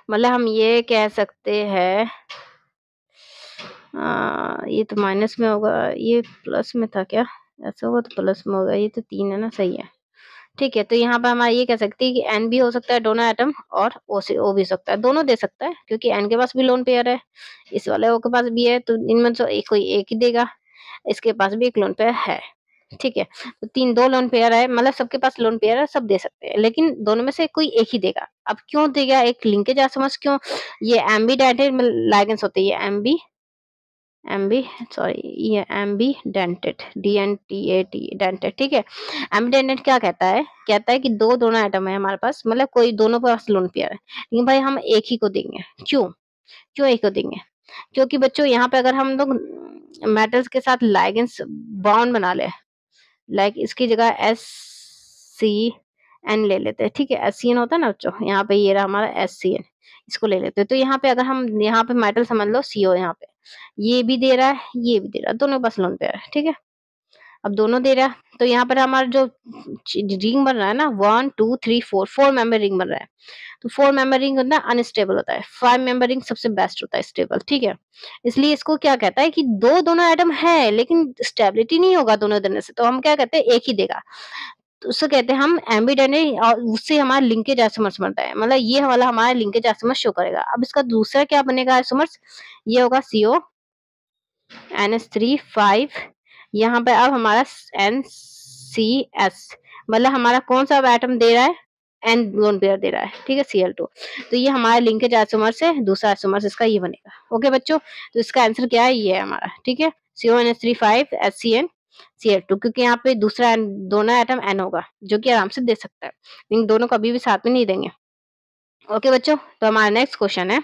मतलब हम ये कह सकते हैं, ये तो माइनस में होगा, ये प्लस में था क्या? ऐसा होगा तो प्लस में होगा, ये तो 3 है ना, सही है। ठीक है, तो यहाँ पर हमारा ये कह सकते हैं कि एन भी हो सकता है दोनों एटम, और ओ से ओ भी हो सकता है, दोनों दे सकता है, क्योंकि एन के पास भी लोन पेयर है, इस वाले ओ के पास भी है, तो इनमें से एक कोई एक ही देगा। इसके पास भी एक लोन पेयर है। ठीक है, तो 2 लोन पेयर है, मतलब सबके पास लोन पेयर है, सब दे सकते हैं, लेकिन दोनों में से कोई एक ही देगा। अब क्यों देगा? एक लिंकेज आइसोमर्स क्यों? ये एम्बीडेंटेड लाइगेंस होते हैं, ये एम्बी एम्बी सॉरी ये एम्बीडेंटेड, DNTAT डेंटेड। ठीक है, एम्बीडेंटेड क्या कहता है? कहता है कि दोनों एटम है हमारे पास, मतलब कोई दोनों के पास लोन पेयर है, लेकिन भाई हम एक ही को देंगे। क्यों? क्यों एक को देंगे? क्योंकि बच्चों यहाँ पे अगर हम लोग मेटल्स के साथ लाइगेंस बॉन्ड बना ले, लाइक इसकी जगह SCN ले लेते हैं। ठीक है, SCN होता है ना बच्चों, यहाँ पे ये रहा हमारा SCN, इसको ले लेते हैं। तो यहाँ पे अगर हम यहाँ पे मेटल समझ लो CO, यहाँ पे ये भी दे रहा है, ये भी दे रहा है, दोनों के पास लोन पेयर है। ठीक है, अब दोनों दे रहा है, तो यहाँ पर हमारा जो रिंग बन रहा है ना, 1 2 3 4 मेंबर रिंग बन रहा है। तो 4 मेंबर रिंग होता है अनस्टेबल होता है, 5 मेंबर रिंग सबसे बेस्ट होता है, स्टेबल। ठीक है, इसलिए इसको क्या कहता है कि दोनों एटम है, लेकिन स्टेबिलिटी नहीं होगा दोनों देने से, तो हम क्या कहते हैं, एक ही देगा। तो उससे कहते हैं हम एम्बीडेंटेड, और उससे हमारा लिंकेज आइसोमर्स बनता है, मतलब ये वाला हमारा लिंकेज आइसोमर्स शो करेगा। अब इसका दूसरा क्या बनेगा आइसोमर्स? ये होगा CO NH3 5, यहाँ पे अब हमारा NCS, मतलब हमारा कौन सा एटम दे रहा है? एन लोन पेयर दे रहा है। ठीक है, Cl2। तो ये हमारा लिंकेज आइसोमर्स है, दूसरा आइसोमर्स इसका ये बनेगा। ओके बच्चों, तो इसका आंसर क्या है? ये है हमारा। ठीक है, CONH3 5 HCN Cl2, क्योंकि यहाँ पे दूसरा दोनों एटम N होगा, जो कि आराम से दे सकता है, लेकिन दोनों कभी भी साथ में नहीं देंगे। ओके बच्चों, तो हमारा नेक्स्ट क्वेश्चन है,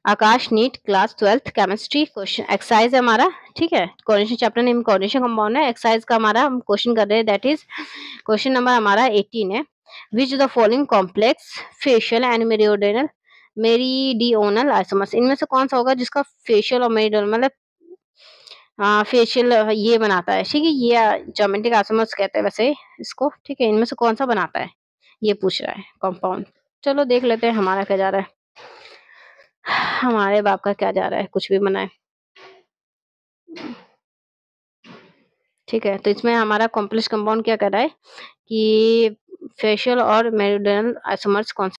Aakash NEET class 12th chemistry question exercise है हमारा। ठीक है, coordination chapter name coordination compound है, एक्सरसाइज का हमारा हम क्वेश्चन कर रहे हैं, दैट इज क्वेश्चन नंबर हमारा 18 है। Which the following complex facial and meridional isomers, इनमें से कौन सा होगा जिसका फेशियल और मेरीडियोनल मतलब फेशियल ये बनाता है? ठीक है, ये ज्योमेट्रिक आइसोमर्स कहते हैं वैसे इसको। ठीक है, इनमें से कौन सा बनाता है, ये पूछ रहा है कंपाउंड। चलो देख लेते हैं हमारा क्या जा रहा है, हमारे बाप का क्या जा रहा है, कुछ भी बनाए। ठीक है, तो इसमें हमारा कॉम्प्लेक्स कंपाउंड क्या कर रहा है कि फेशियल और मेरिडियनल आइसोमर्स कौन